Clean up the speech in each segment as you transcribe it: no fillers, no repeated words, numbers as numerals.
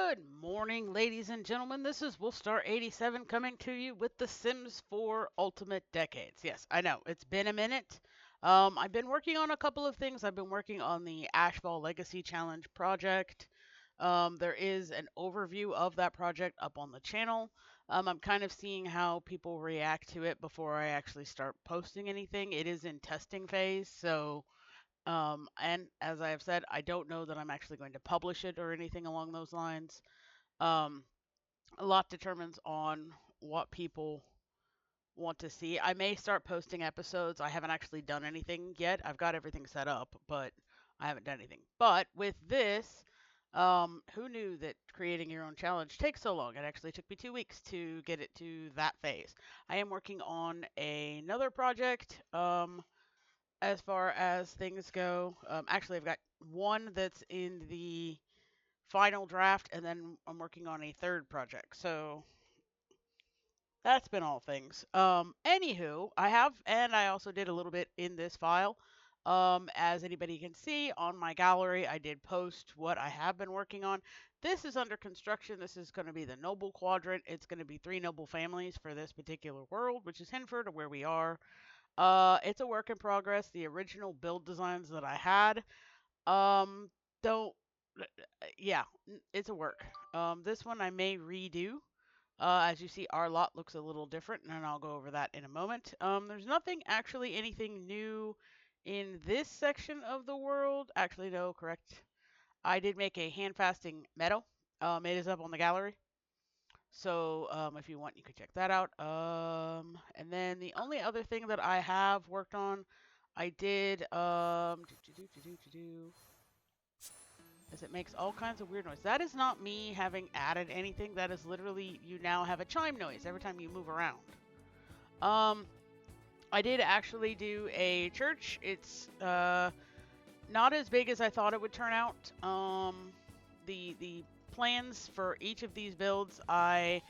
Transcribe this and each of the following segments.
Good morning, ladies and gentlemen. This is Wolfstar87 coming to you with The Sims 4 Ultimate Decades. Yes, I know, it's been a minute. I've been working on a couple of things. I've been working on the Ashfall Legacy Challenge project. There is an overview of that project up on the channel. I'm kind of seeing how people react to it before I actually start posting anything. It is in testing phase, so and as I have said, I don't know that I'm actually going to publish it or anything along those lines. Um, a lot determines on what people want to see. I may start posting episodes. I haven't actually done anything yet. I've got everything set up, but I haven't done anything. But with this, who knew that creating your own challenge takes so long? It actually took me 2 weeks to get it to that phase. I am working on another project. As far as things go, actually, I've got one that's in the final draft, and then I'm working on a third project. So that's been all things. Anywho, I have, and I also did a little bit in this file. As anybody can see on my gallery, I did post what I have been working on. This is under construction. This is going to be the noble quadrant. It's going to be 3 noble families for this particular world, which is Hinford, where we are. It's a work in progress. The original build designs that I had, um, don't, yeah, it's a work. This one I may redo. As you see, our lot looks a little different, and I'll go over that in a moment. There's nothing actually anything new in this section of the world. Actually, no, correct. I did make a hand fasting meadow. It is up on the gallery. So if you want, you can check that out. And then the only other thing that I have worked on, I did as it makes all kinds of weird noise. That is not me having added anything. That is literally you now have a chime noise every time you move around. Um, I did actually do a church. It's not as big as I thought it would turn out. The plans for each of these builds, I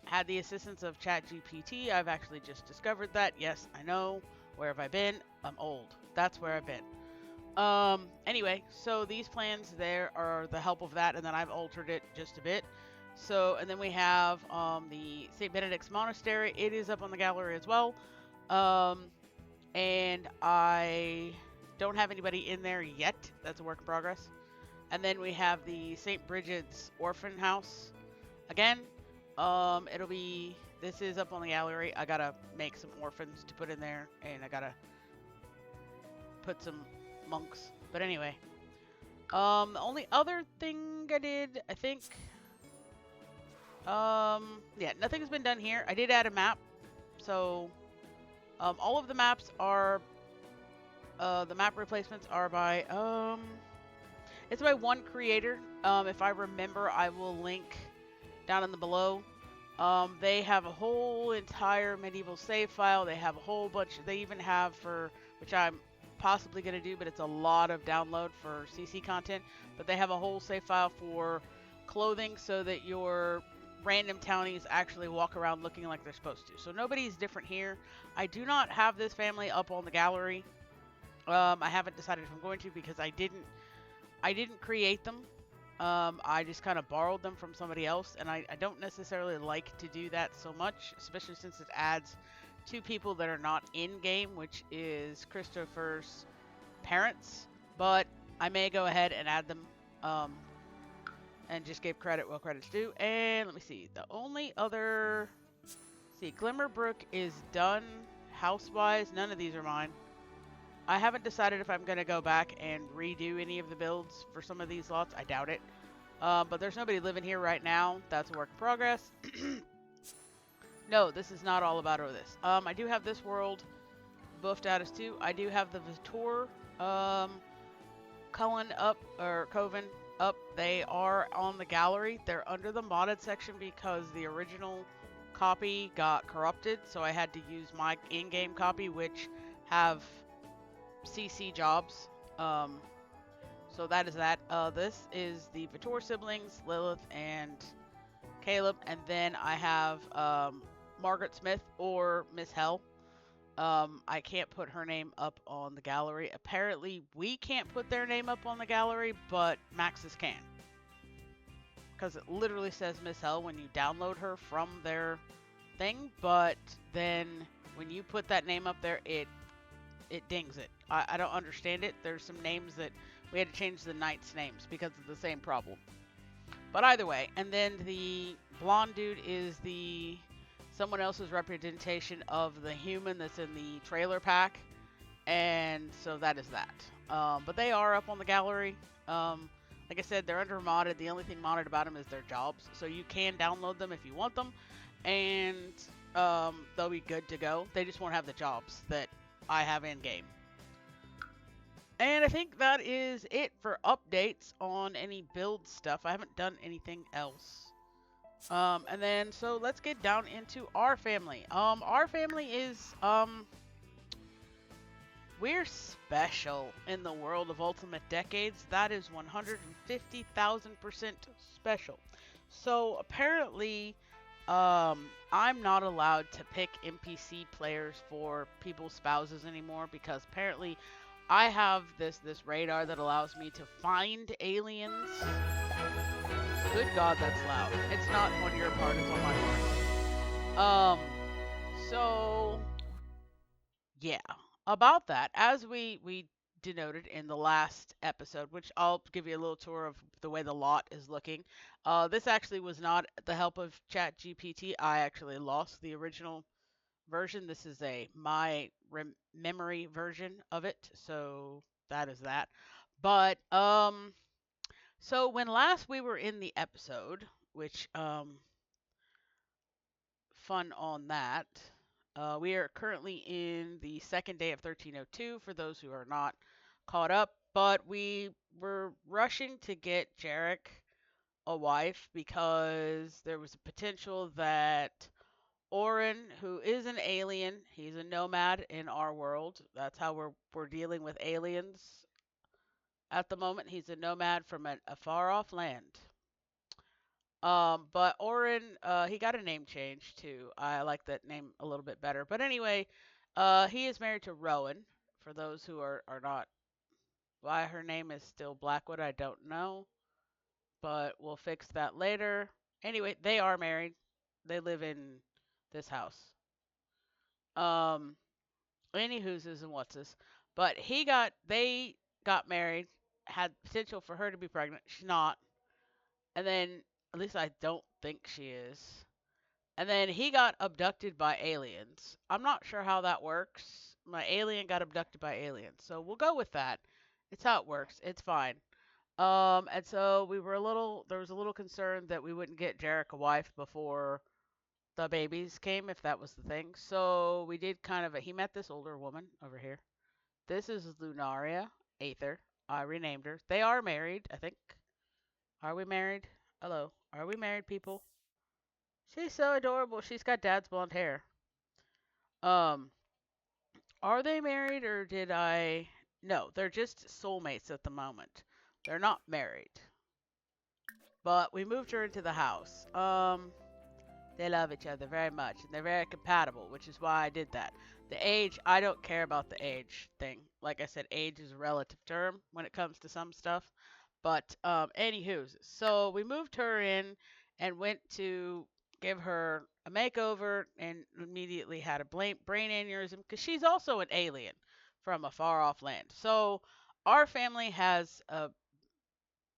had the assistance of ChatGPT. I've actually just discovered that. Yes, I know. Where have I been? I'm old. That's where I've been. Anyway, so these plans there are the help of that, and then I've altered it just a bit. So, and then we have the St. Benedict's Monastery. It is up on the gallery as well. And I don't have anybody in there yet. That's a work in progress. And then we have the St. Bridget's Orphan House. Again, this is up on the gallery. I gotta make some orphans to put in there, and I gotta put some monks. But anyway, the only other thing I did, I think, yeah, nothing's been done here. I did add a map, so all of the maps are, the map replacements are by, it's by one creator. If I remember, I will link down in the below. They have a whole entire medieval save file. They have a whole bunch. They even have for, which I'm possibly going to do, but it's a lot of download for CC content. But they have a whole save file for clothing so that your random townies actually walk around looking like they're supposed to. So nobody's different here. I do not have this family up on the gallery. I haven't decided if I'm going to because I didn't create them. I just kind of borrowed them from somebody else, and I don't necessarily like to do that so much, especially since it adds 2 people that are not in-game, which is Christopher's parents, but I may go ahead and add them, and just give credit where credit's due. And let me see, the only other, Glimmerbrook is done house-wise. None of these are mine. I haven't decided if I'm going to go back and redo any of the builds for some of these lots. I doubt it. But there's nobody living here right now. That's a work in progress. No, this is not all about this. I do have this world buffed out as 2. I do have the Vitor, Cullen up, or Coven up. They are on the gallery. They're under the modded section because the original copy got corrupted. So I had to use my in-game copy, which have CC jobs. So that is that. This is the Vitor siblings, Lilith and Caleb, and then I have Margaret Smith or Miss Hell. I can't put her name up on the gallery. Apparently, we can't put their name up on the gallery, but Max's can. because it literally says Miss Hell when you download her from their thing, but then when you put that name up there, it dings it. I don't understand it. There's some names that we had to change the knights' names because of the same problem. But either way, and then the blonde dude is the someone else's representation of the human that's in the trailer pack, and so that is that. But they are up on the gallery. Like I said, they're under modded. The only thing modded about them is their jobs, so you can download them if you want them, and they'll be good to go. They just won't have the jobs that I have in game. And I think that is it for updates on any build stuff. I haven't done anything else. And then, so let's get down into our family. Our family is, we're special in the world of Ultimate Decades. That is 150,000% special. So apparently, I'm not allowed to pick NPC players for people's spouses anymore because apparently I have this radar that allows me to find aliens. Good God, that's loud. It's not on your part, it's on my part. So yeah, about that, as we denoted in the last episode, which I'll give you a little tour of the way the lot is looking. This actually was not the help of ChatGPT. I actually lost the original version. This is a my memory version of it, so that is that. But so when last we were in the episode, which fun on that. We are currently in the second day of 1302 for those who are not caught up, but we were rushing to get Jarek a wife because there was a potential that Orin, who is an alien, he's a nomad in our world. That's how we're dealing with aliens at the moment. He's a nomad from a far off land. But Orin, he got a name change too. I like that name a little bit better. But anyway, he is married to Rowan. For those who are not, why her name is still Blackwood, I don't know. But we'll fix that later. Anyway, they are married. They live in this house. Um, any who's and what's this. But they got married, had potential for her to be pregnant. She's not. And then, at least I don't think she is. And then he got abducted by aliens. I'm not sure how that works. My alien got abducted by aliens. So we'll go with that. It's how it works. It's fine. And so there was a little concern that we wouldn't get Jarek a wife before the babies came, if that was the thing. So we did he met this older woman over here. This is Lunaria Aether. I renamed her. They are married, I think. Are we married? Hello. Are we married, people? She's so adorable. She's got dad's blonde hair. Um, are they married or did I? No, they're just soulmates at the moment. They're not married. But we moved her into the house. They love each other very much and they're very compatible, which is why I did that. The age, I don't care about the age thing. Like I said, age is a relative term when it comes to some stuff. But anywho's, so we moved her in and went to give her a makeover and immediately had a brain aneurysm because she's also an alien from a far off land. So our family has a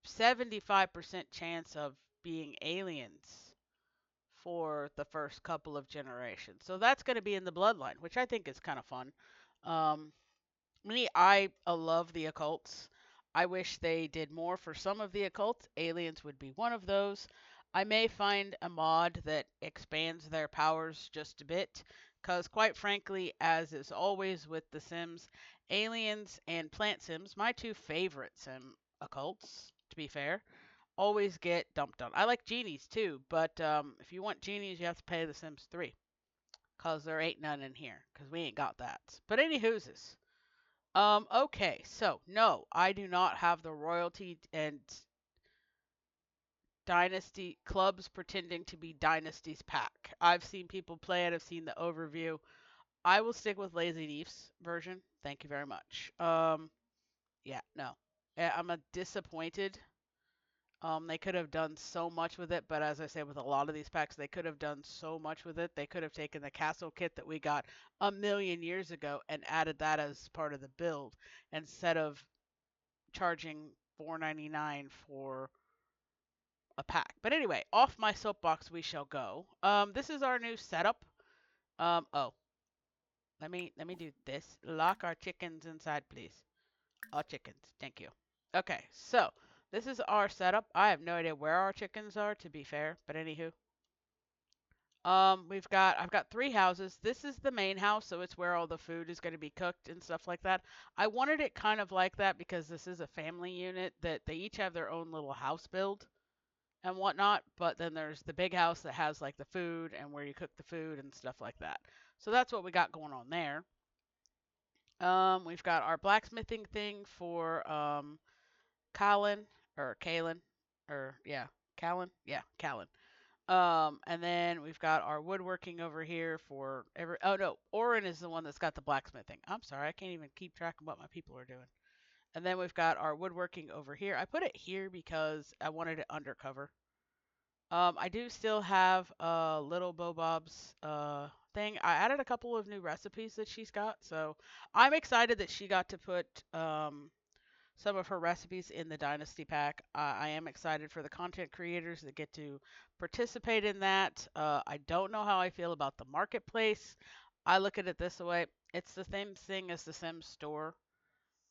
75% chance of being aliens for the first couple of generations. So that's going to be in the bloodline, which I think is kind of fun. Um, I love the occults. I wish they did more for some of the occults. Aliens would be one of those. I may find a mod that expands their powers just a bit, because quite frankly, as is always with the Sims, aliens and plant Sims, my two favorite Sim occults, to be fair, always get dumped on. I like genies too, but if you want genies, you have to pay the Sims 3, because there ain't none in here, because we ain't got that. But anywho's. Okay, so no, I do not have the royalty and dynasty clubs pretending to be Dynasty's pack. I've seen people play it, I've seen the overview. I will stick with Lazy Leaf's version. Thank you very much. Yeah, no. I'm a disappointed. They could have done so much with it, but as I said, with a lot of these packs, they could have done so much with it. They could have taken the castle kit that we got a million years ago and added that as part of the build instead of charging $4.99 for a pack. But anyway, off my soapbox we shall go. This is our new setup. Oh, let me do this. Lock our chickens inside, please. All chickens. Thank you. Okay, so this is our setup. I have no idea where our chickens are, to be fair, but anywho. I've got three houses. This is the main house, so it's where all the food is going to be cooked and stuff like that. I wanted it kind of like that because this is a family unit that they each have their own little house build and whatnot. But then there's the big house that has like the food and where you cook the food and stuff like that. So that's what we got going on there. We've got our blacksmithing thing for Colin or Kalen or yeah, Callan. Yeah, Callan. And then we've got our woodworking over here for every. Oh no, Oren is the one that's got the blacksmithing. I'm sorry, I can't even keep track of what my people are doing. And then we've got our woodworking over here. I put it here because I wanted it undercover. I do still have little Bob's thing. I added a couple of new recipes that she's got, so I'm excited that she got to put some of her recipes in the Dynasty pack. I am excited for the content creators that get to participate in that. I don't know how I feel about the marketplace. I look at it this way: it's the same thing as the Sims store.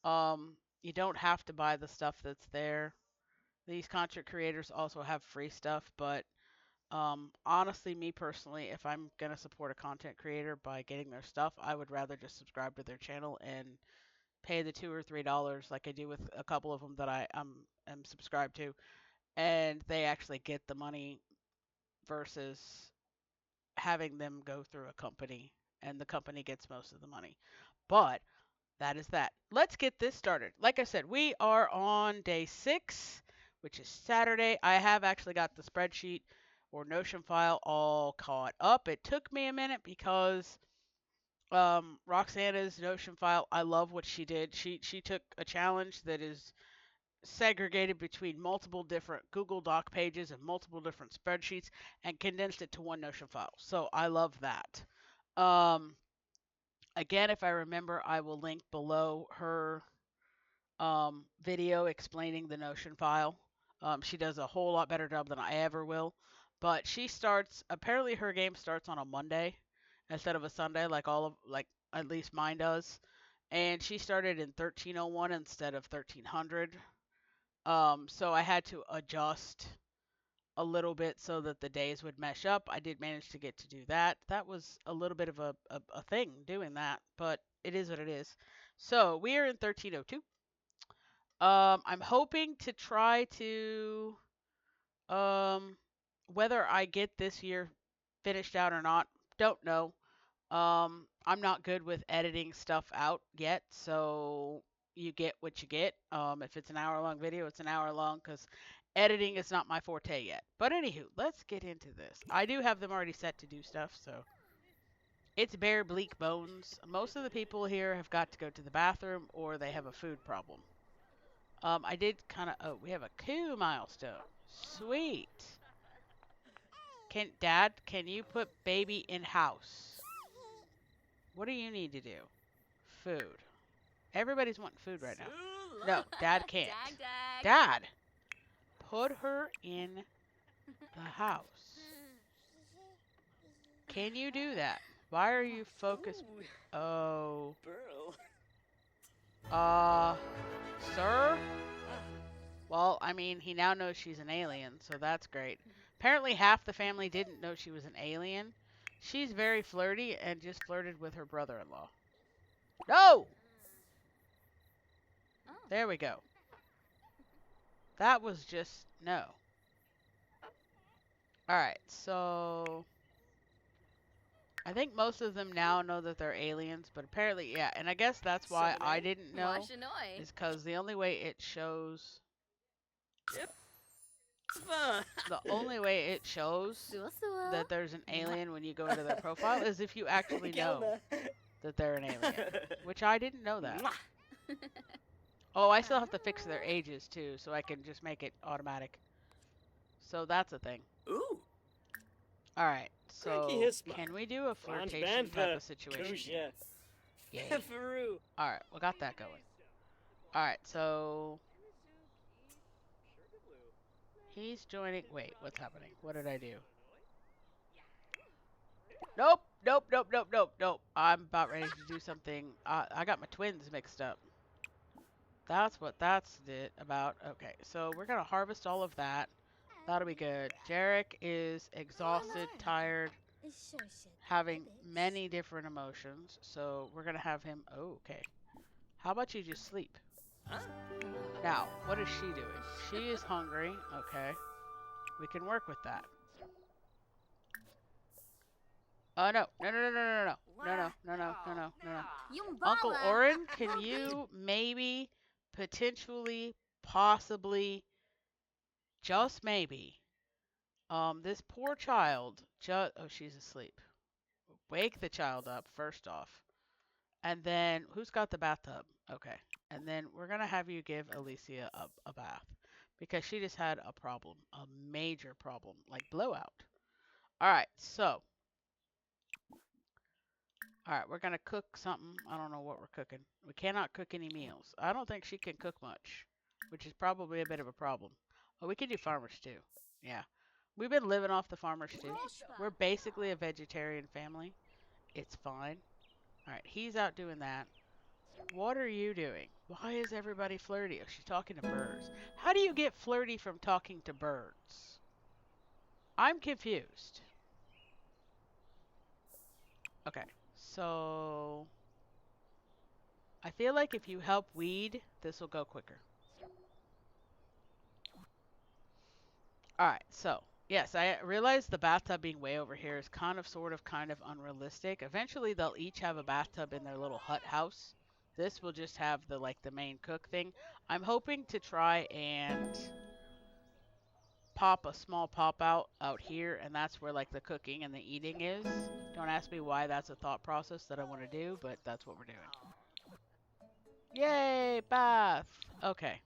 You don't have to buy the stuff that's there. These content creators also have free stuff, but honestly, me personally, if I'm gonna support a content creator by getting their stuff, I would rather just subscribe to their channel and pay the $2 or $3 like I do with a couple of them that am subscribed to, and they actually get the money versus having them go through a company and the company gets most of the money. But that is that. Let's get this started. Like I said, we are on day 6, which is Saturday. I have actually got the spreadsheet or Notion file all caught up. It took me a minute because Roxana's Notion file, I love what she did. She took a challenge that is segregated between multiple different Google Doc pages and multiple different spreadsheets and condensed it to one Notion file. So I love that. Um, Again, if I remember, I will link below her video explaining the Notion file. She does a whole lot better job than I ever will. But she starts, apparently her game starts on a Monday instead of a Sunday, like at least mine does. And she started in 1301 instead of 1300. So I had to adjust a little bit so that the days would mesh up. I did manage to get to do that. That was a little bit of a thing doing that, but it is what it is. So we are in 1302. I'm hoping to try to um, whether I get this year finished out or not, don't know. I'm not good with editing stuff out yet, so you get what you get. If it's an hour long video, it's an hour long because editing is not my forte yet. But anywho, let's get into this. I do have them already set to do stuff, so it's bare bleak bones. Most of the people here have got to go to the bathroom or they have a food problem. I did kind of. Oh, we have a coup milestone. Sweet. Can you put baby in house? What do you need to do? Food. Everybody's wanting food right now. No, Dad can't. Dad, put her in the house. Can you do that? Why are you focused? Oh. Sir? Well, I mean, he now knows she's an alien, so that's great. Apparently half the family didn't know she was an alien. She's very flirty and just flirted with her brother-in-law. No! There we go. That was just no. Alright, so I think most of them now know that they're aliens, but apparently, yeah, and I guess that's why I didn't know, is because the only way it shows... The only way it shows that there's an alien when you go into their profile is if you actually know that they're an alien, which I didn't know that. Oh, I still have to fix their ages too, so I can just make it automatic. So that's a thing. Ooh. All right. Cranky So Hisma. can we do a Franz flirtation type Bantha. of situation here? Kusha. Yay. Faru. All right. We got that going. All right. So he's joining. Wait. What's happening? What did I do? Nope. Nope. Nope. Nope. Nope. Nope. I'm about ready to do something. I got my twins mixed up. That's what that's it about. Okay. So we're gonna harvest all of that. That'll be good. Jarek is exhausted, tired, having many different emotions. So we're gonna have him. Oh, okay. How about you just sleep? Huh? Now, what is she doing? She is hungry. Okay. We can work with that. Oh, no. No, no, no, no, no, no. No, no, no, no, no, no, no, no. Uncle Oren, can you maybe, potentially, possibly, just maybe, this poor child, oh, she's asleep. Wake the child up, first off. And then, who's got the bathtub? Okay. And then we're going to have you give Alicia a bath. Because she just had a problem. A major problem. Like blowout. Alright, so. Alright, we're going to cook something. I don't know what we're cooking. We cannot cook any meals. I don't think she can cook much. Which is probably a bit of a problem. Oh, we can do farmer stew. Yeah. We've been living off the farmer stew. We're basically a vegetarian family. It's fine. Alright, he's out doing that. What are you doing? Why is everybody flirty? Oh, she's talking to birds. How do you get flirty from talking to birds? I'm confused. Okay, so I feel like if you help weed, this will go quicker. Alright, so yes, I realize the bathtub being way over here is kind of unrealistic. Eventually they'll each have a bathtub in their little hut house. This will just have the main cook thing. I'm hoping to try and pop a small pop out here, and that's where like the cooking and the eating is. Don't ask me why that's a thought process that I want to do, but that's what we're doing. Yay, bath. Okay.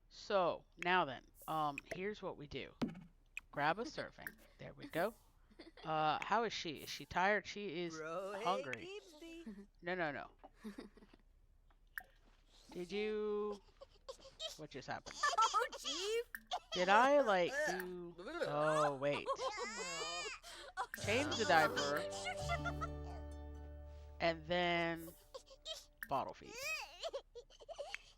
So, now then, here's what we do. Grab a serving. There we go. How is she? Is she tired? She is hungry. No, no, no. Did you... What just happened? Did I, like, do... Oh, wait. Change the diaper. And then... Bottle feed.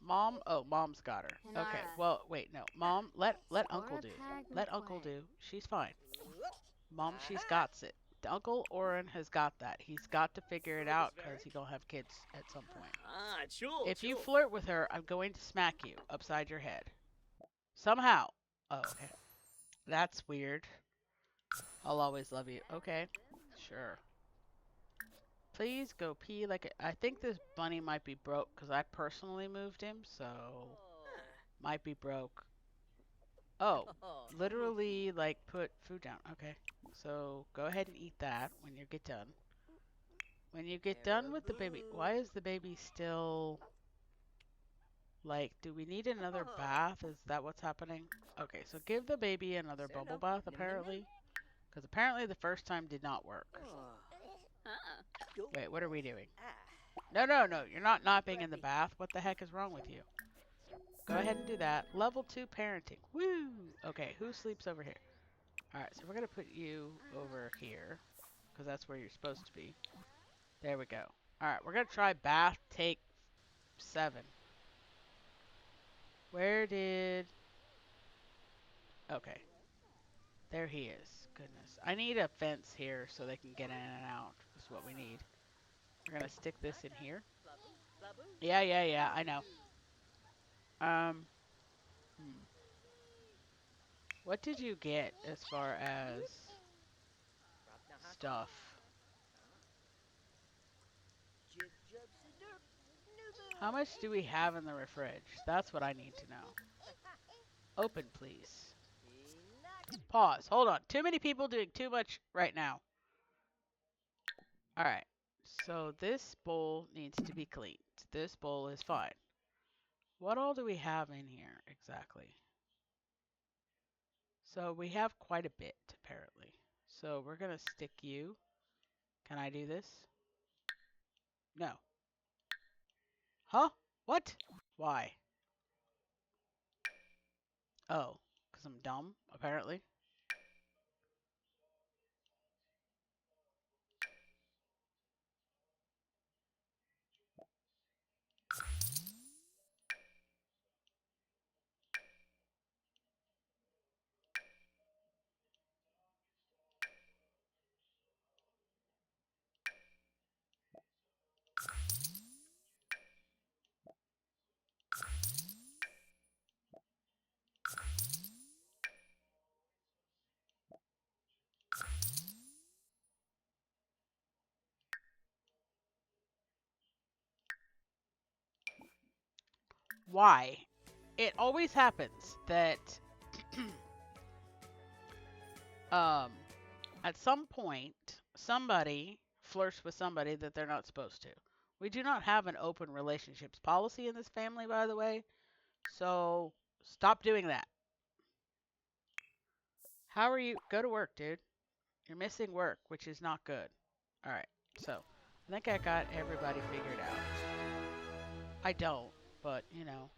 Mom? Oh, Mom's got her. Okay, well, wait, no. Mom, let Uncle do. Let Uncle do. She's fine. Mom, she's got it. Uncle Oren has got that. He's got to figure it out because he's going to have kids at some point. If you flirt with her, I'm going to smack you upside your head. Somehow. Oh, okay. That's weird. I'll always love you. Okay. Sure. Please go pee like a... I think this bunny might be broke because I personally moved him, so... Might be broke. Oh, literally, like, put food down. Okay. So, go ahead and eat that when you get done. When you get done with the baby... Why is the baby still... Like, do we need another bath? Is that what's happening? Okay, so give the baby another bubble bath, apparently. Because apparently the first time did not work. Wait, what are we doing? No, no, no. You're not being in the bath. What the heck is wrong with you? Go ahead and do that. Level 2 parenting. Woo! Okay, who sleeps over here? Alright, so we're going to put you over here. Because that's where you're supposed to be. There we go. Alright, we're going to try bath take 7. Where did... Okay. There he is. Goodness. I need a fence here so they can get in and out. That's what we need. We're going to stick this in here. Yeah, yeah, yeah. I know. What did you get as far as stuff? How much do we have in the fridge? That's what I need to know. Open, please. Pause. Hold on. Too many people doing too much right now. Alright. So this bowl needs to be cleaned. This bowl is fine. What all do we have in here exactly? So we have quite a bit, apparently. So we're going to stick you. Can I do this? No. Huh? What? Why? Oh, because I'm dumb, apparently. Why? It always happens that um, at some point, somebody flirts with somebody that they're not supposed to. We do not have an open relationships policy in this family, by the way. So stop doing that. How are you? Go to work, dude. You're missing work, which is not good. All right. So I think I got everybody figured out. I don't, but you know.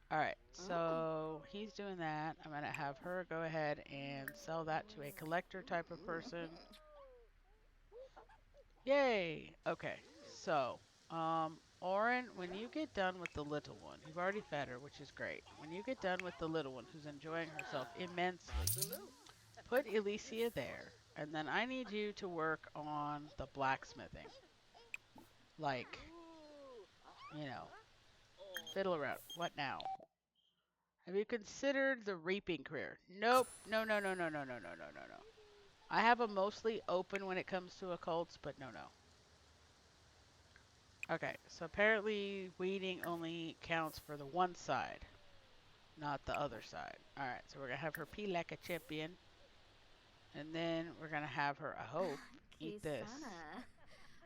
All right. So he's doing that. I'm going to have her go ahead and sell that to a collector type of person. Yay! Okay, so, Oren, when you get done with the little one, you've already fed her, which is great. When you get done with the little one, who's enjoying herself immensely, put Elysia there, and then I need you to work on the blacksmithing. Like, you know, fiddle around. What now? Have you considered the reaping career? Nope. No, no, no, no, no, no, no, no, no, no. I have a mostly open when it comes to occults, but no, no. Okay, so apparently weeding only counts for the one side, not the other side. Alright, so we're going to have her pee like a champion. And then we're going to have her, I hope, eat this.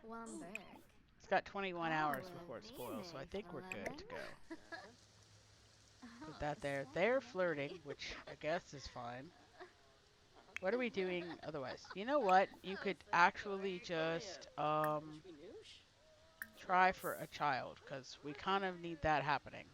It's got 21 hours before it spoils, so I think we're good to go. Put that there. They're flirting, which I guess is fine. What are we doing otherwise? You know what? You could actually just, try for a child, because we kind of need that happening.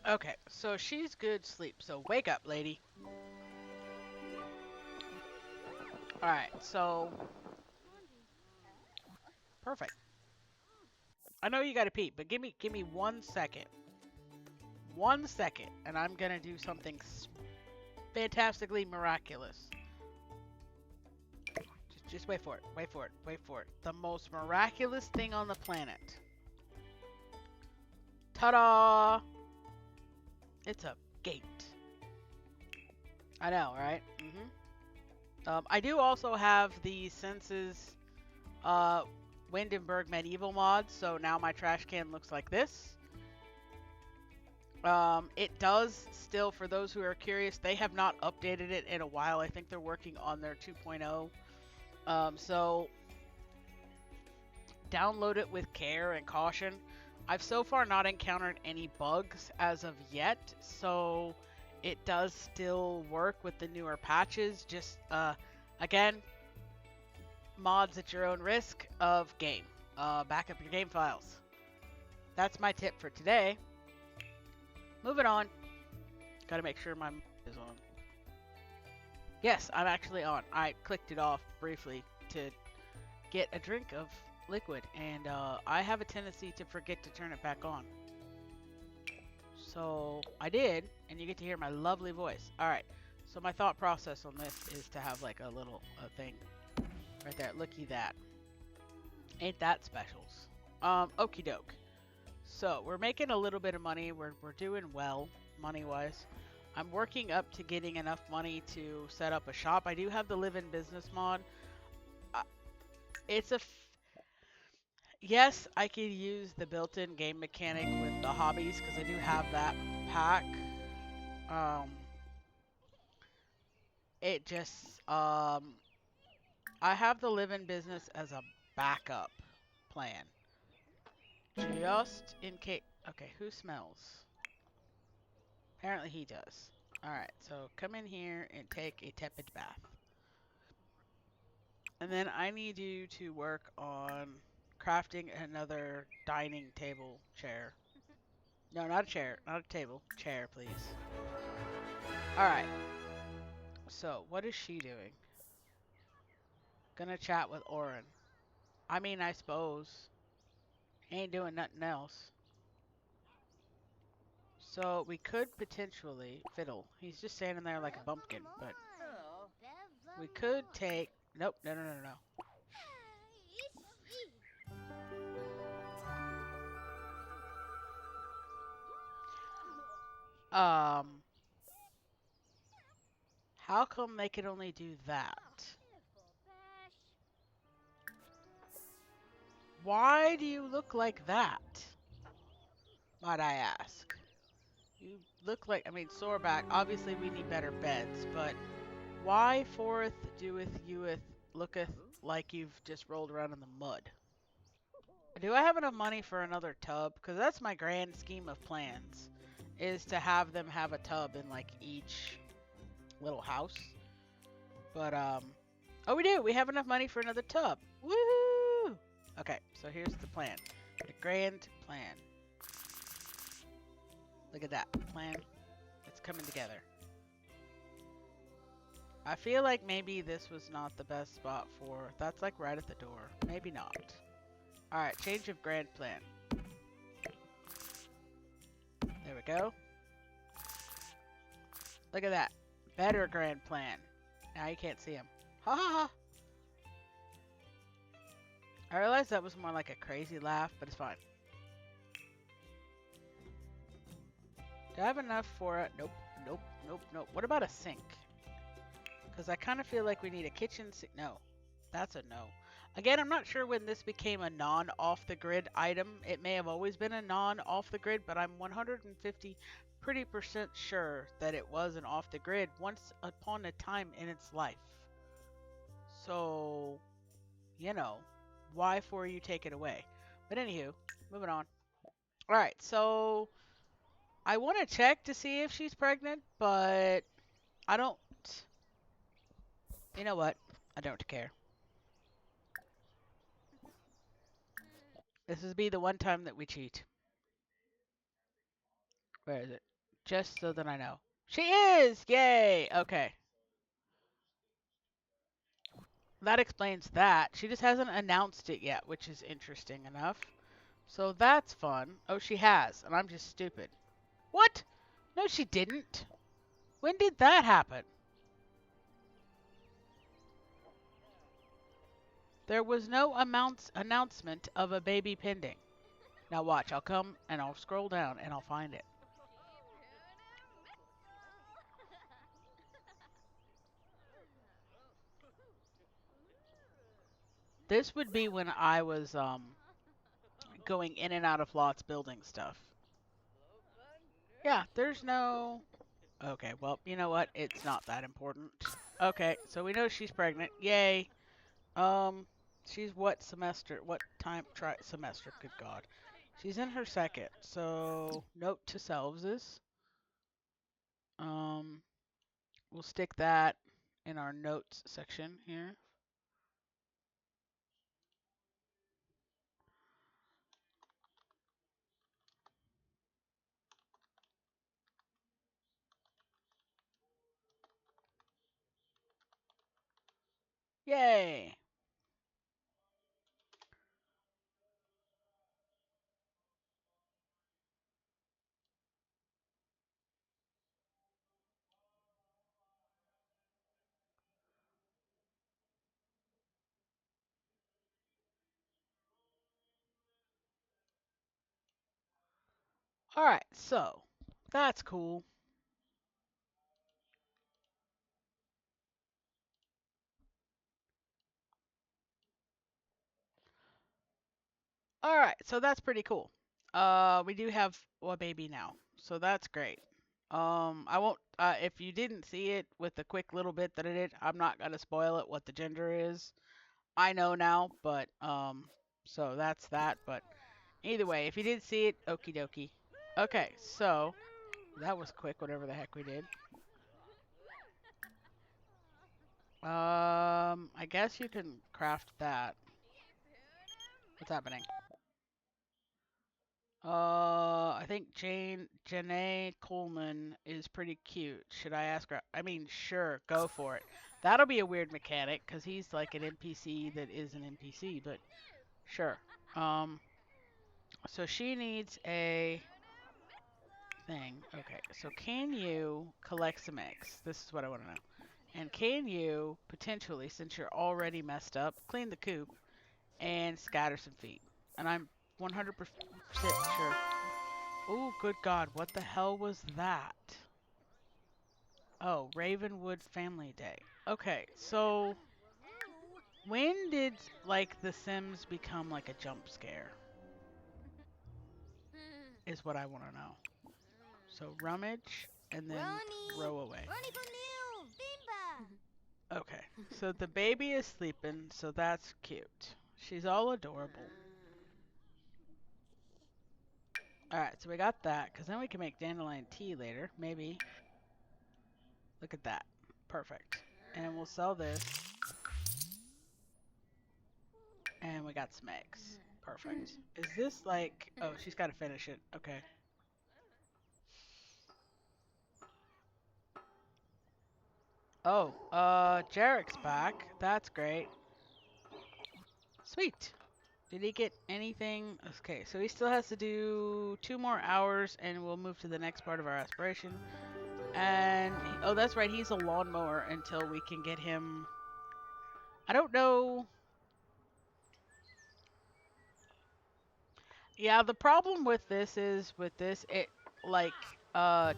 Okay, so she's good sleep, so wake up, lady. Alright, so perfect. I know you gotta pee, but give me 1 second. 1 second, and I'm gonna do something fantastically miraculous. Just wait for it. Wait for it. Wait for it. The most miraculous thing on the planet. Ta-da! It's a gate. I know, right? I do also have the Senses Windenburg Medieval mod, so now my trash can looks like this. It does still, for those who are curious, they have not updated it in a while. I think they're working on their 2.0. So download it with care and caution. I've so far not encountered any bugs as of yet, so it does still work with the newer patches. Just, again, mods at your own risk of game. Back up your game files. That's my tip for today. Moving on. Gotta make sure my mic is on. Yes, I'm actually on. I clicked it off briefly to get a drink of liquid, and I have a tendency to forget to turn it back on. So I did, and you get to hear my lovely voice. All right. So my thought process on this is to have like a little thing right there. Looky that. Ain't that specials? Okie doke. So we're making a little bit of money. We're doing well money wise. I'm working up to getting enough money to set up a shop. I do have the live in business mod. Uh, it's a yes, I could use the built-in game mechanic with the hobbies because I do have that pack. Um, it just I have the live in business as a backup plan. Just in case. Okay, who smells? Apparently he does. Alright, so come in here and take a tepid bath. And then I need you to work on crafting another dining table chair. No, not a chair, not a table. Chair, please. Alright, so what is she doing? Gonna chat with Oren. I mean, I suppose. Ain't doing nothing else. So we could potentially fiddle. He's just standing there like a bumpkin, but we could take. Nope, no, no, no, no. How come they can only do that? Why do you look like that? Might I ask? You look like, I mean, sore back. Obviously, we need better beds, but why forth doeth youeth looketh like you've just rolled around in the mud? Do I have enough money for another tub? Because that's my grand scheme of plans, is to have them have a tub in like each little house. But oh, we do. We have enough money for another tub. Woohoo! Okay, so here's the plan. The grand plan. Look at that plan. It's coming together. I feel like maybe this was not the best spot for. That's like right at the door. Maybe not. All right, change of grand plan. There we go. Look at that. Better grand plan. Now you can't see him. Ha ha ha. I realized that was more like a crazy laugh, but it's fine. Do I have enough for it? Nope, nope, nope, nope. What about a sink? Because I kind of feel like we need a kitchen sink. No, that's a no. Again, I'm not sure when this became a non-off-the-grid item. It may have always been a non-off-the-grid, but I'm 150 pretty percent sure that it was an off-the-grid once upon a time in its life. So, you know, why for you take it away? But anywho, moving on. All right, so I want to check to see if she's pregnant, but I don't. You know what? I don't care. This would be the one time that we cheat. Where is it? Just so that I know. She is! Yay! Okay. That explains that. She just hasn't announced it yet, which is interesting enough. So that's fun. Oh, she has, and I'm just stupid. What? No, she didn't. When did that happen? There was no announcement of a baby pending. Now watch, I'll come and I'll scroll down and I'll find it. This would be when I was going in and out of lots building stuff. Yeah, there's no... Okay, well, you know what? It's not that important. Okay, so we know she's pregnant. Yay. She's what semester? What time? Semester, good God. She's in her second. So, note to selves is, um, we'll stick that in our notes section here. Yay! All right, so that's cool. All right, so that's pretty cool. We do have a baby now, so that's great. I won't. If you didn't see it with the quick little bit that I did, I'm not gonna spoil it what the gender is. I know now, but so that's that. But either way, if you did see it, okie dokie. Okay, so that was quick. Whatever the heck we did. I guess you can craft that. What's happening? I think Janae Coleman is pretty cute. Should I ask her? I mean, sure, go for it. That'll be a weird mechanic because he's like an NPC that is an NPC, but sure. Um, so she needs a thing. Okay, so can you collect some eggs? This is what I want to know. And can you potentially, since you're already messed up, clean the coop and scatter some feet? And I'm 100% sure. Oh, good God, what the hell was that? Oh, Ravenwood Family Day. Okay, so when did like The Sims become like a jump scare? Is what I want to know. So rummage and then throw away. Okay, so the baby is sleeping, so that's cute. She's all adorable. Alright, so we got that, because then we can make dandelion tea later, maybe. Look at that. Perfect. And we'll sell this. And we got some eggs. Perfect. Is this like... Oh, she's got to finish it. Okay. Oh, Jarek's back. That's great. Sweet. Did he get anything? Okay, so he still has to do 2 more hours, and we'll move to the next part of our aspiration. And, oh, that's right, he's a lawnmower until we can get him... I don't know... Yeah, the problem with this is, it, like,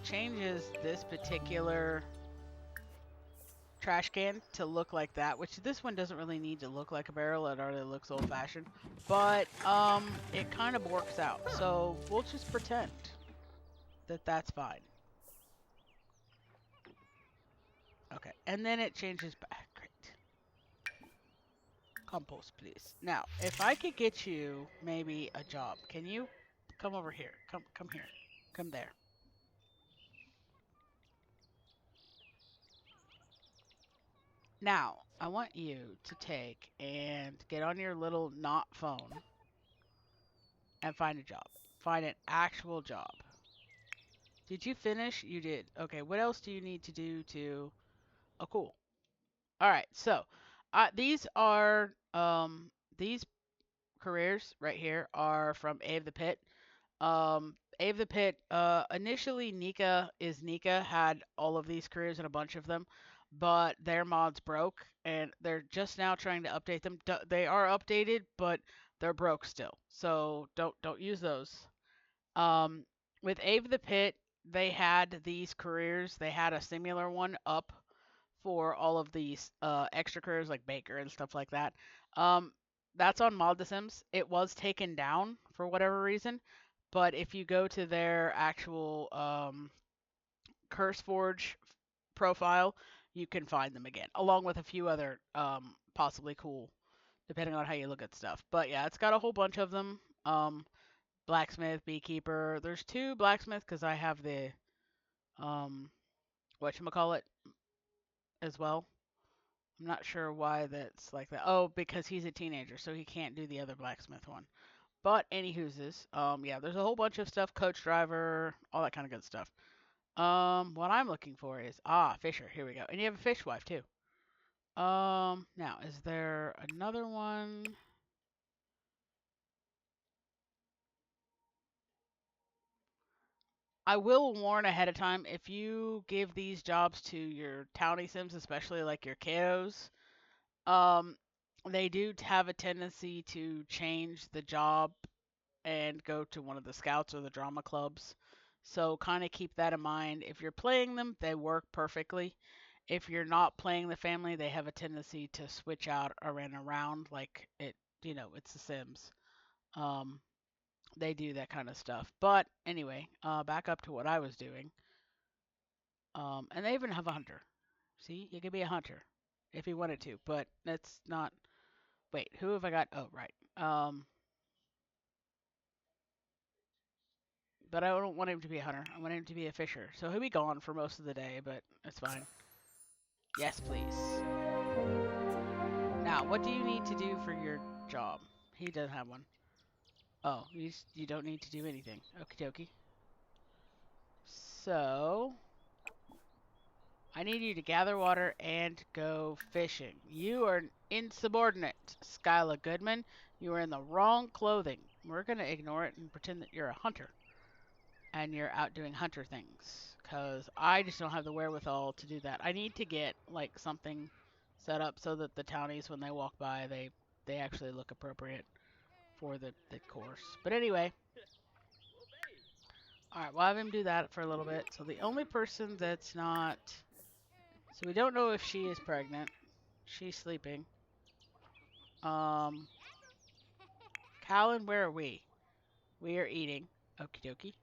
changes this particular trash can to look like that, which this one doesn't really need to look like a barrel. It already looks old-fashioned. But, it kind of works out. So, we'll just pretend that that's fine. Okay, and then it changes back. Great. Compost, please. Now, if I could get you maybe a job, can you come over here? Come here. Come there. Now, I want you to take and get on your little not phone and find a job. Find an actual job. Did you finish? You did. Okay, what else do you need to do to... Oh, cool. All right, so these careers right here are from Ave the Pit. Ave the Pit, initially Nika had all of these careers and a bunch of them, but their mods broke and they're just now trying to update them. They are updated, but they're broke still. So don't use those. Um, with Ave the Pit, they had these careers. They had a similar one up for all of these extra careers like baker and stuff like that. Um, that's on Mod The Sims. It was taken down for whatever reason, but if you go to their actual CurseForge profile, you can find them again, along with a few other possibly cool, depending on how you look at stuff. But yeah, it's got a whole bunch of them. Blacksmith, beekeeper. There's 2 blacksmith because I have the whatchamacallit as well. I'm not sure why that's like that. Oh, because he's a teenager, so he can't do the other blacksmith one. But anywho's this, yeah, there's a whole bunch of stuff, coach driver, all that kind of good stuff. What I'm looking for is, Fisher, here we go. And you have a fishwife too. Now, is there another one? I will warn ahead of time, if you give these jobs to your townie sims, especially like your kiddos, um, they do have a tendency to change the job and go to one of the scouts or the drama clubs. So kind of keep that in mind. If you're playing them, they work perfectly. If you're not playing the family, they have a tendency to switch out or and around like it's the Sims. Um, they do that kind of stuff. But anyway, back up to what I was doing. And they even have a hunter. See, you could be a hunter if you wanted to, but that's not. Wait, who have I got? Oh, right. But I don't want him to be a hunter. I want him to be a fisher. So he'll be gone for most of the day, but it's fine. Yes, please. Now, what do you need to do for your job? He doesn't have one. Oh, you don't need to do anything. Okie dokie. So, I need you to gather water and go fishing. You are insubordinate, Skyla Goodman. You are in the wrong clothing. We're going to ignore it and pretend that you're a hunter. And you're out doing hunter things. Because I just don't have the wherewithal to do that. I need to get, like, something set up so that the townies, when they walk by, they actually look appropriate for the course. But anyway, alright, we'll have him do that for a little bit. So the only person that's not... So we don't know if she is pregnant. She's sleeping. Callan, where are we? We are eating. Okie dokie.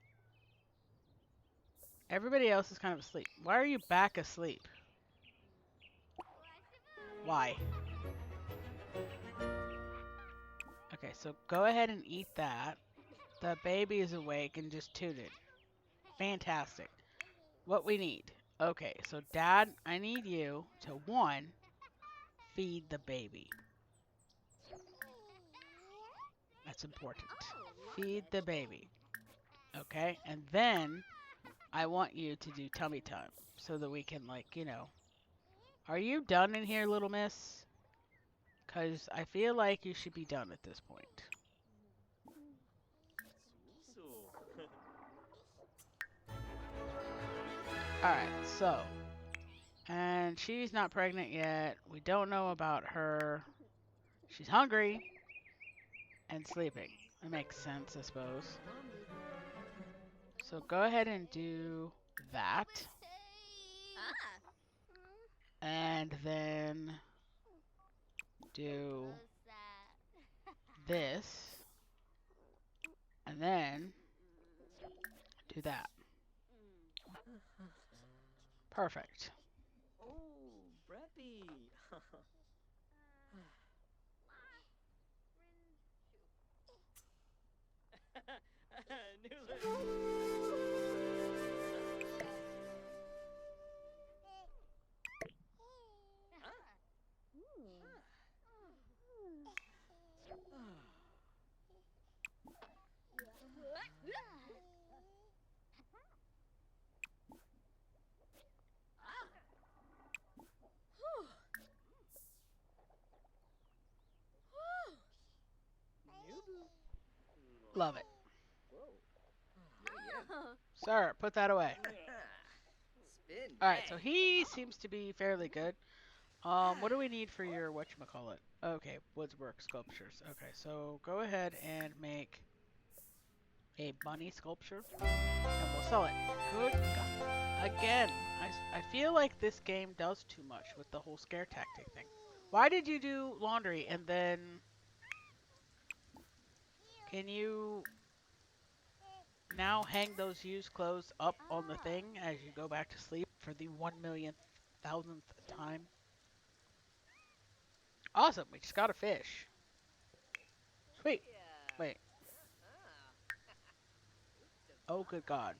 Everybody else is kind of asleep. Why are you back asleep? Why? Okay, so go ahead and eat that. The baby is awake and just tooted. Fantastic. What we need. Okay, so Dad, I need you to, one, feed the baby. That's important. Feed the baby. Okay, and then I want you to do tummy time so that we can, like, Are you done in here, little miss? Because I feel like you should be done at this point. Alright, so. And she's not pregnant yet. We don't know about her. She's hungry and sleeping. That makes sense, I suppose. So go ahead and do that. And then do this. And then do that. Perfect. Love it. Sir, put that away. Alright, so he seems to be fairly good. What do we need for your whatchamacallit? Okay, woodwork sculptures. Okay, so go ahead and make a bunny sculpture, and we'll sell it. Good God. Again, I feel like this game does too much with the whole scare tactic thing. Why did you do laundry and then... Can you now hang those used clothes up on the thing as you go back to sleep for the 1,000,000th time? Awesome, we just got a fish. Sweet. Wait. Oh, good God.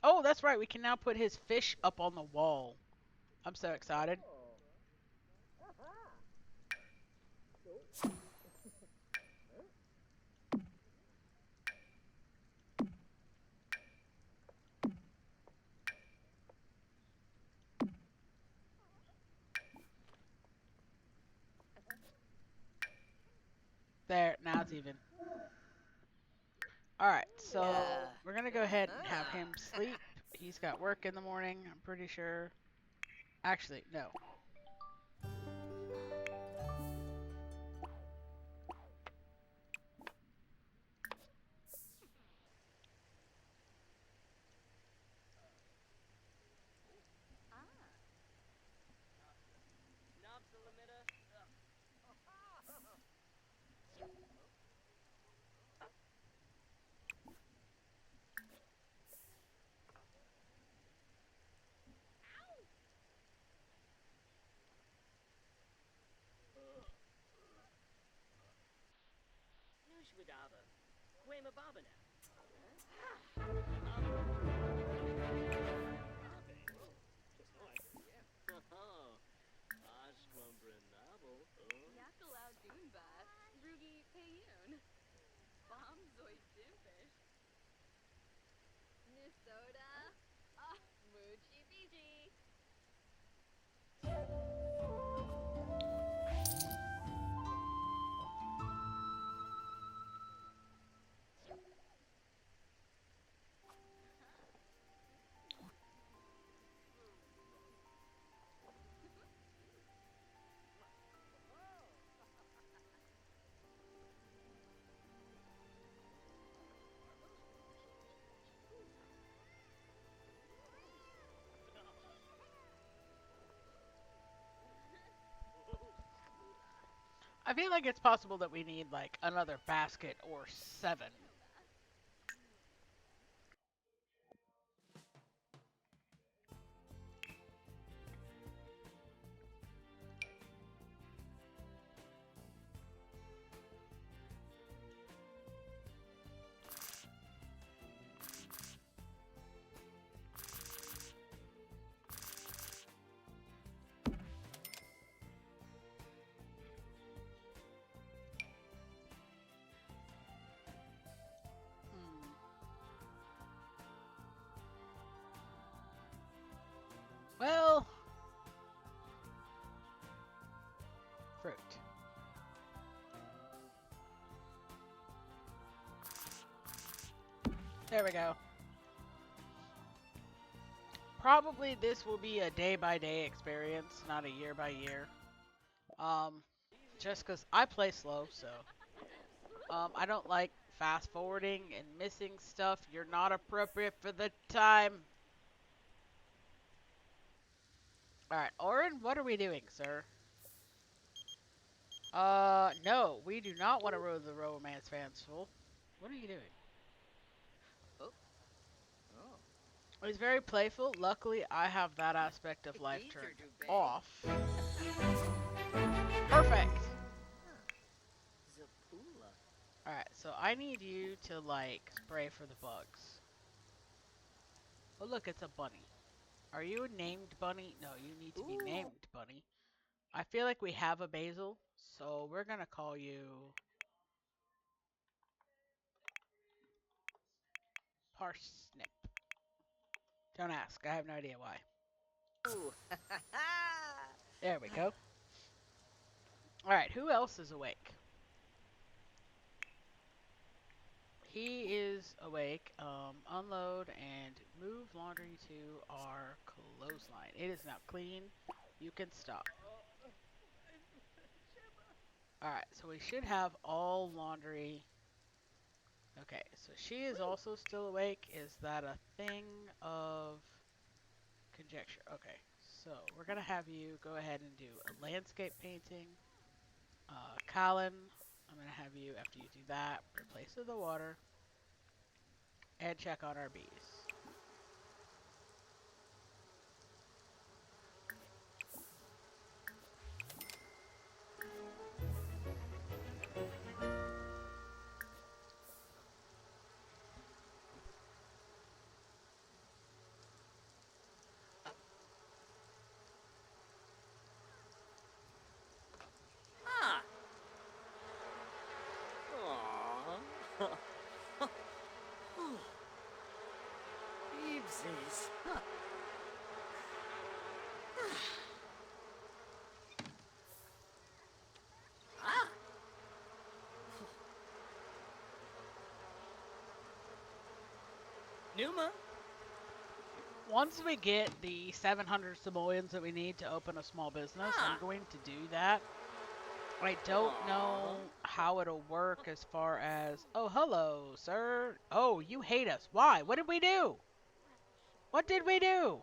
Oh, that's right. We can now put his fish up on the wall. I'm so excited. There, now it's even. All right, so Yeah. we're gonna go ahead and have Ah. him sleep. He's got work in the morning, I'm pretty sure. Actually, no. I feel like it's possible that we need like another basket or 7. Hmm. Well, fruit. There we go. Probably this will be a day by day experience, not a year by year. Um, just because I play slow, so I don't like fast forwarding and missing stuff. You're not appropriate for the time. All right, Oren, what are we doing, sir? No, we do not want to row the romance fanciful. What are you doing? Oh. Oh. He's very playful. Luckily, I have that aspect of life Teacher turned do bay. off. Perfect. Zapula. Alright, so I need you to, like, spray for the bugs. Oh, look, it's a bunny. Are you a named bunny? No, you need to be Ooh. named bunny. I feel like we have a basil, so we're gonna call you Parsnip. Don't ask. I have no idea why. Ooh. There we go. Alright, who else is awake? He is awake. Unload and move laundry to our clothesline. It is now clean. You can stop. Alright, so we should have all laundry. Okay, so she is also still awake. Is that a thing of conjecture? Okay, so we're gonna have you go ahead and do a landscape painting. Colin, I'm gonna have you, after you do that, replace the water and check on our bees. Ah. Aww. Numa. Once we get the 700 simoleons that we need to open a small business, I'm Ah. going to do that. I don't know how it'll work as far as, oh, hello, sir. Oh, you hate us. Why? What did we do? What did we do?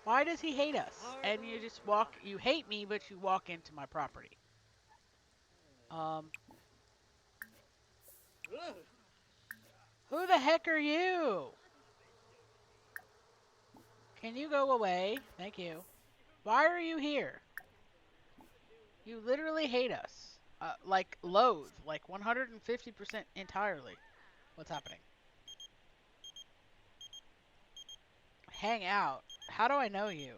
Why does he hate us? And you just walk, you hate me, but you walk into my property. Um, who the heck are you? Can you go away? Thank you. Why are you here? You literally hate us. Like, loathe. Like, 150% entirely. What's happening? Hang out. How do I know you?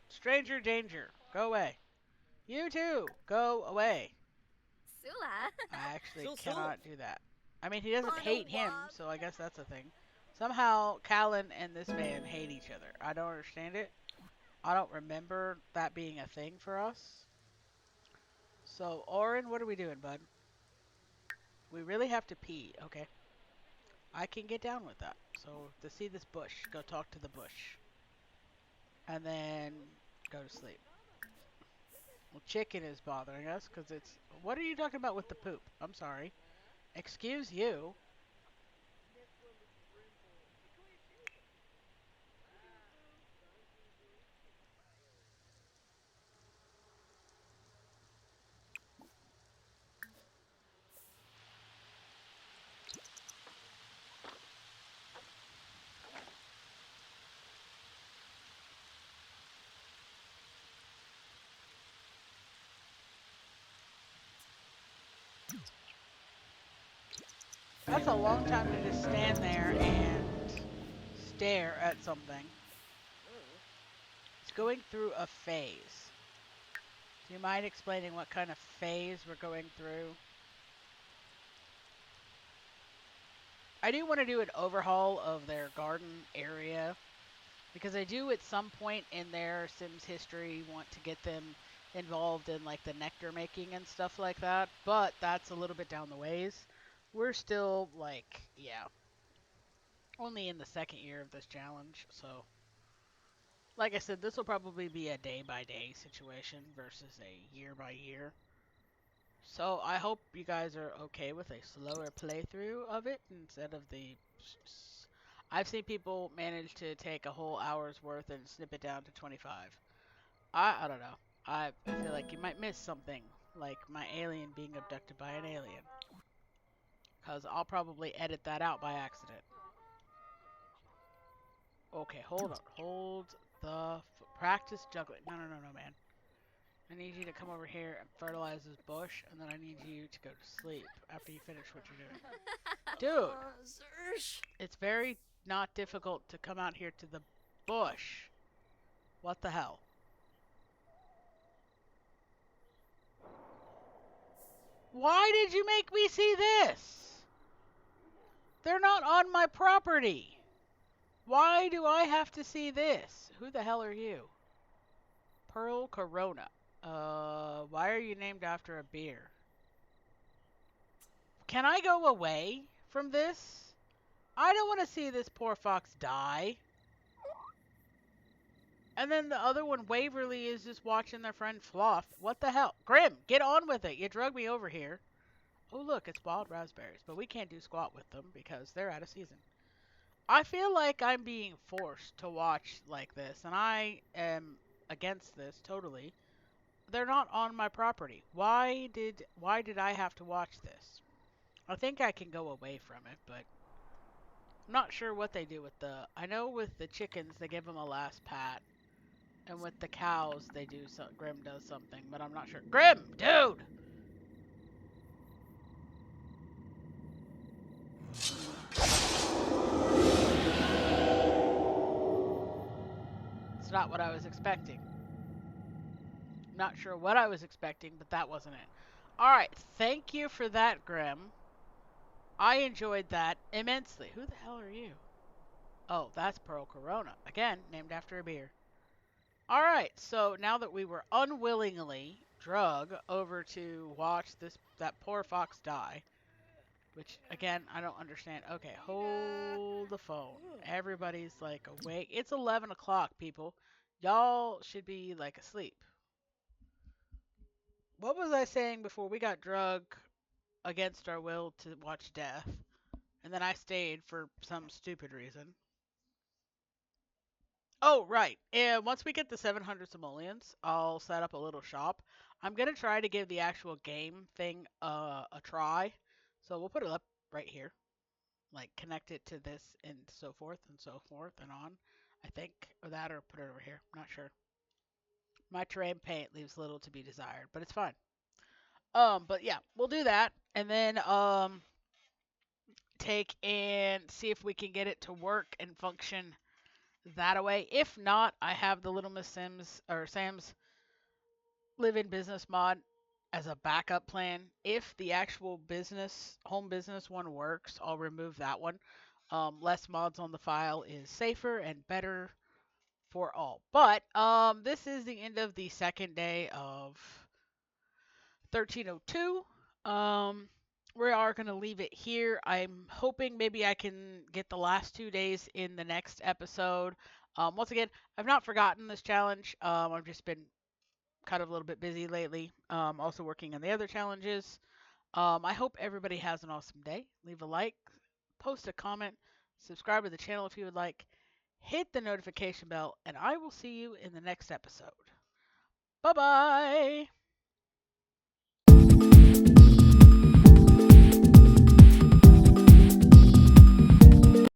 Stranger danger. Go away. You too. Go away. Sula. I actually So. cannot do that. I mean, he doesn't On a hate him, walk. so I guess that's a thing. Somehow, Callan and this man hate each other. I don't understand it. I don't remember that being a thing for us. So, Orin, what are we doing, bud? We really have to pee. Okay. I can get down with that. So, to see this bush, go talk to the bush. And then go to sleep. Well, chicken is bothering us because it's... What are you talking about with the poop? I'm sorry. Excuse you. That's a long time to just stand there and stare at something. It's going through a phase. Do you mind explaining what kind of phase we're going through? I do want to do an overhaul of their garden area because I do at some point in their Sims history want to get them involved in like the nectar making and stuff like that, but that's a little bit down the ways. We're still like, yeah, only in the second year of this challenge, so like I said, this will probably be a day by day situation versus a year by year. So I hope you guys are okay with a slower playthrough of it instead of the... I've seen people manage to take a whole hour's worth and snip it down to 25. I don't know. I feel like you might miss something, like my alien being abducted by an alien. Because I'll probably edit that out by accident. Okay, hold on. Hold the... Practice juggling. No, man. I need you to come over here and fertilize this bush, and then I need you to go to sleep after you finish what you're doing. Dude, it's very not difficult to come out here to the bush. What the hell? Why did you make me see this? They're not on my property. Why do I have to see this? Who the hell are you? Pearl Corona. Why are you named after a beer? Can I go away from this? I don't want to see this poor fox die. And then the other one, Waverly, is just watching their friend Fluff. What the hell? Grim, get on with it. You drug me over here. Oh, look, it's wild raspberries. But we can't do squat with them because they're out of season. I feel like I'm being forced to watch like this. And I am against this totally. They're not on my property. Why did I have to watch this? I think I can go away from it, but I'm not sure what they do with the... I know with the chickens, they give them a last pat. And with the cows, they do Grim does something, but I'm not sure. Grim, dude! It's not what I was expecting. Not sure what I was expecting, but that wasn't it. Alright, thank you for that, Grim. I enjoyed that immensely. Who the hell are you? Oh, that's Pearl Corona. Again, named after a beer. Alright, so now that we were unwillingly drug over to watch that poor fox die, which again, I don't understand. Okay, Nina. hold the phone. Ooh. Everybody's like awake. It's 11 o'clock, people. Y'all should be like asleep. What was I saying before we got drug against our will to watch Death? And then I stayed for some stupid reason. Oh, right. And once we get the 700 simoleons, I'll set up a little shop. I'm going to try to give the actual game thing a try. So we'll put it up right here. Like connect it to this and so forth and on. I think, or that, or put it over here. I'm not sure. My terrain paint leaves little to be desired, but it's fine. But yeah, we'll do that, and then take and see if we can get it to work and function that way. If not, I have the Little Miss Sims or Sam's Live in Business mod as a backup plan. If the actual business home business one works, I'll remove that one. Less mods on the file is safer and better for all. But this is the end of the second day of 1302. We are going to leave it here. I'm hoping maybe I can get the last 2 days in the next episode. Once again, I've not forgotten this challenge. I've just been kind of a little bit busy lately. Also working on the other challenges. I hope everybody has an awesome day. Leave a like, post a comment, subscribe to the channel if you would like, hit the notification bell, and I will see you in the next episode. Bye bye!